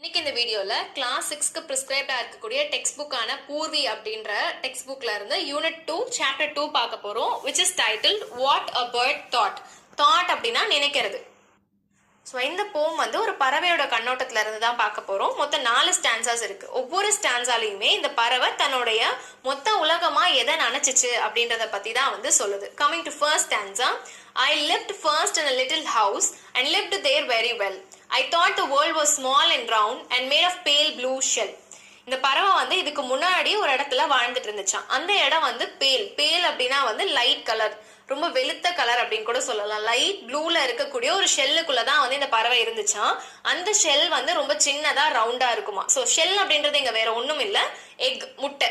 இன்னைக்கு இந்த வீடியோல கிளாஸ் 6க்கு பிரிஸ்கிரைப்டா இருக்கக்கூடிய டெக்ஸ்ட் புக்கான பூர்வி அப்படின்ற டெக்ஸ்ட் புக்ல இருந்து யூனிட் 2 சாப்டர் 2 பார்க்க போறோம், which is titled What a Bird Thought. Thought அப்படின்னா நினைக்கிறது. ஸோ இந்த போம் வந்து ஒரு பறவையோட கண்ணோட்டத்துல இருந்து தான் பார்க்க போறோம். மொத்தம் 4 ஸ்டான்சாஸ் இருக்கு. ஒவ்வொரு ஸ்டான்சாலையுமே இந்த பறவை தன்னுடைய மொத்த உலகமா எதை நினைச்சிச்சு அப்படின்றத பத்தி தான் வந்து சொல்லுது. Coming to first stanza, I lived first in a little house and lived there very well. I thought the world was small and round and made of pale blue shell. இந்த பறவை வந்து இதுக்கு முன்னாடி ஒரு இடத்துல வாழ்ந்துட்டு இருந்துச்சான். அந்த இடம் வந்து பேல் அப்படின்னா வந்து லைட் கலர், ரொம்ப வெளுத்த கலர் அப்படின்னு கூட சொல்லலாம். லைட் ப்ளூல இருக்கக்கூடிய ஒரு ஷெல்லுக்குள்ளதான் வந்து இந்த பறவை இருந்துச்சான். அந்த ஷெல் வந்து ரொம்ப சின்னதா ரவுண்டா இருக்குமா. ஸோ ஷெல் அப்படின்றது இங்க வேற ஒண்ணும் இல்ல, எக், முட்டை.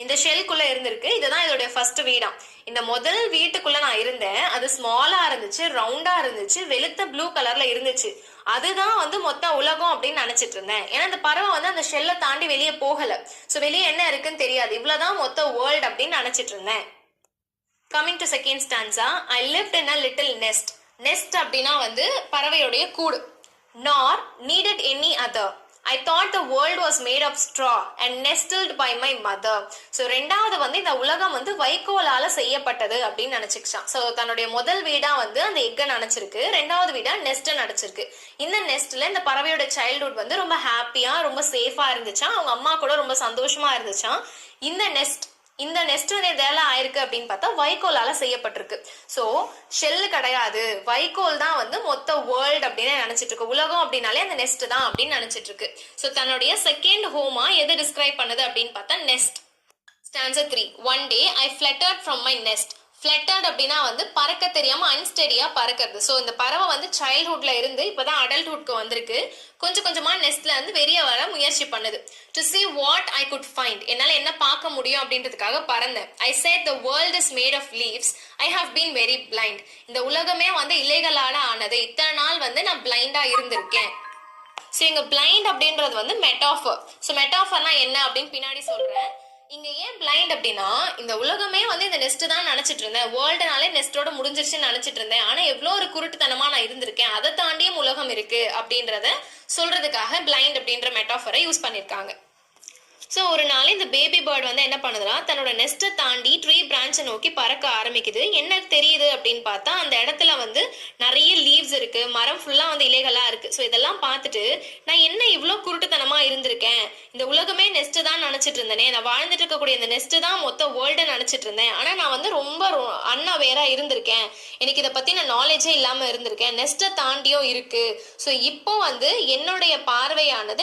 இந்த ஷெல்குள்ள இருந்திருக்கு. இதுதான் இதோடைய ஃபர்ஸ்ட் வீடாம். இந்த முதல் வீட்டுக்குள்ள நான் இருந்தேன். அது ஸ்மாலா இருந்துச்சு, ரவுண்டா இருந்துச்சு, வெளுத்த ப்ளூ கலர்ல இருந்துச்சு. அதுதான் வந்து மொத்த உலகம் அப்படின்னு நினைச்சிட்டு இருந்தேன். ஏன்னா இந்த பறவை வந்து அந்த ஷெல்லை தாண்டி வெளியே போகல. ஸோ வெளியே என்ன இருக்குன்னு தெரியாது. இவ்வளவுதான் மொத்த வேர்ல்ட் அப்படின்னு நினைச்சிட்டு இருந்தேன். Coming to second stanza, I lived in a little nest. Nest அப்படின்னா வந்து பறவையுடைய கூடு. Nor needed any other. I thought the world was made of straw and nestled by my mother. So ரெண்டாவது வந்து இந்த உலகம் வந்து வைக்கோலால செய்யப்பட்டது அப்படின்னு நினைச்சுக்கிச்சான். ஸோ தன்னுடைய முதல் வீடா வந்து அந்த எக்கை நினைச்சிருக்கு, ரெண்டாவது வீடா நெஸ்ட்டை நினைச்சிருக்கு. இந்த நெஸ்ட்ல இந்த பறவையோட சைல்ட்ஹுட் வந்து ரொம்ப ஹாப்பியா, ரொம்ப சேஃபா இருந்துச்சான். அவங்க அம்மா கூட ரொம்ப சந்தோஷமா இருந்துச்சான். இந்த நெஸ்ட் வந்து இதெல்லாம் ஆயிருக்கு அப்படின்னு பார்த்தா வைக்கோலால செய்யப்பட்டிருக்கு. ஸோ ஷெல்லு கிடையாது, வைக்கோல் தான் வந்து மொத்த வேர்ல்ட் அப்படின்னு நினைச்சிட்டு இருக்கு. உலகம் அப்படின்னாலே அந்த நெஸ்ட் தான் அப்படின்னு நினைச்சிட்டு இருக்கு. ஸோ தன்னுடைய செகண்ட் ஹோமா எதை டிஸ்கிரைப் பண்ணுது அப்படின்னு பார்த்தா nest. Stanza 3. One day I fluttered from my nest. Fluttered அப்படின்னா வந்து பறக்க தெரியாம அன்ஸ்டெடியா பறக்கிறது. ஸோ இந்த பறவை வந்து சைல்ட்ஹுட்ல இருந்து இப்பதான் அடல்ட்ஹுட்க்கு வந்திருக்கு. கொஞ்சம் கொஞ்சமா நெஸ்ட்ல இருந்து வெளியே வர முயற்சி பண்ணுது. To see what I could find. என்னால என்ன பார்க்க முடியும் அப்படின்றதுக்காக பறந்தேன். I said the world is made of leaves. I have been very blind. இந்த உலகமே வந்து இலைகளால ஆனது. இத்தனை நாள் வந்து நான் பிளைண்டா இருந்திருக்கேன். ஸோ இங்க பிளைண்ட் அப்படின்றது வந்து மெட்டாஃபர். ஸோ மெட்டாஃபர்னா என்ன அப்படின்னு பின்னாடி சொல்றேன். இங்க ஏன் பிளைண்ட் அப்படின்னா, இந்த உலகமே வந்து இந்த நெஸ்ட் தான் நினைச்சிட்டு இருந்தேன். வேர்ல்டுனாலே நெஸ்டோட முடிஞ்சிருச்சுன்னு நினைச்சிட்டு இருந்தேன். ஆனா எவ்வளோ ஒரு குருட்டுத்தனமா நான் இருந்திருக்கேன். அதை தாண்டியும் உலகம் இருக்கு அப்படின்றத சொல்றதுக்காக பிளைண்ட் அப்படின்ற மெட்டாஃபரை யூஸ் பண்ணிருக்காங்க. ஸோ ஒரு நாள் இந்த பேபி பேர்ட் வந்து என்ன பண்ணுதுன்னா, தன்னோட நெஸ்ட்டை தாண்டி ட்ரீ பிரான்ச்சை நோக்கி பறக்க ஆரம்பிக்குது. என்ன தெரியுது அப்படின்னு பார்த்தா, அந்த இடத்துல வந்து நிறைய லீவ்ஸ் இருக்கு, மரம் ஃபுல்லா வந்து இலைகளா இருக்கு. ஸோ இதெல்லாம் பார்த்துட்டு நான் என்ன இவ்வளோ குருட்டுத்தனமா இருந்திருக்கேன், இந்த உலகமே நெஸ்ட் தான் நினைச்சிட்டு இருந்தேனே, நான் வாழ்ந்துட்டு இருக்கக்கூடிய இந்த நெஸ்ட் தான் மொத்த வேர்ல்டு நினைச்சிட்டு இருந்தேன். ஆனா நான் வந்து ரொம்ப அன்அவேரா இருந்திருக்கேன். எனக்கு இதை பத்தி நான் நாலேஜே இல்லாம இருந்திருக்கேன். நெஸ்ட்டை தாண்டியும் இருக்கு. ஸோ இப்போ வந்து என்னுடைய பார்வையானது